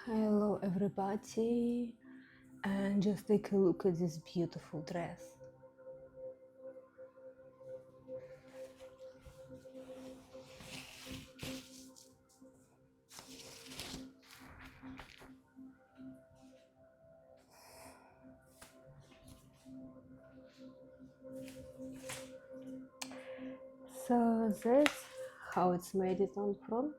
Hello everybody, and just take a look at this beautiful dress. So that's how it's made it on front.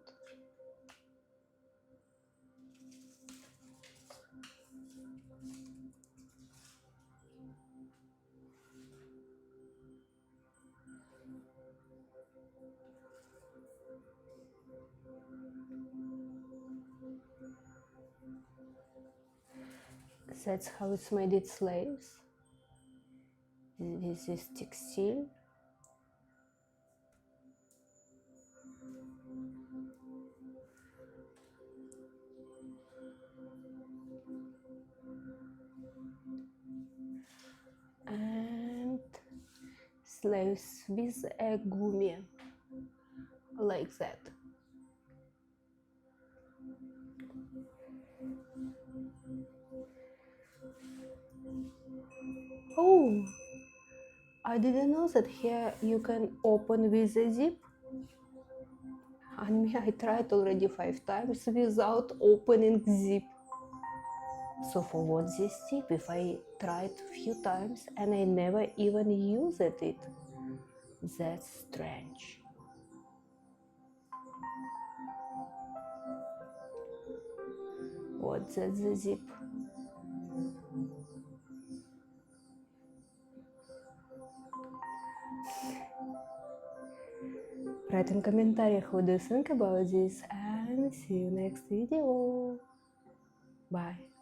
That's how it's made its sleeves. This is textile. And sleeves with a gumi, like that. Oh, I didn't know that here you can open with a zip. And me, I tried already 5 times without opening zip. So for what this tip if I tried few times and I never even used it? That's strange. What's that the zip? Write in комментариях what do you think about this and see you next video. Bye.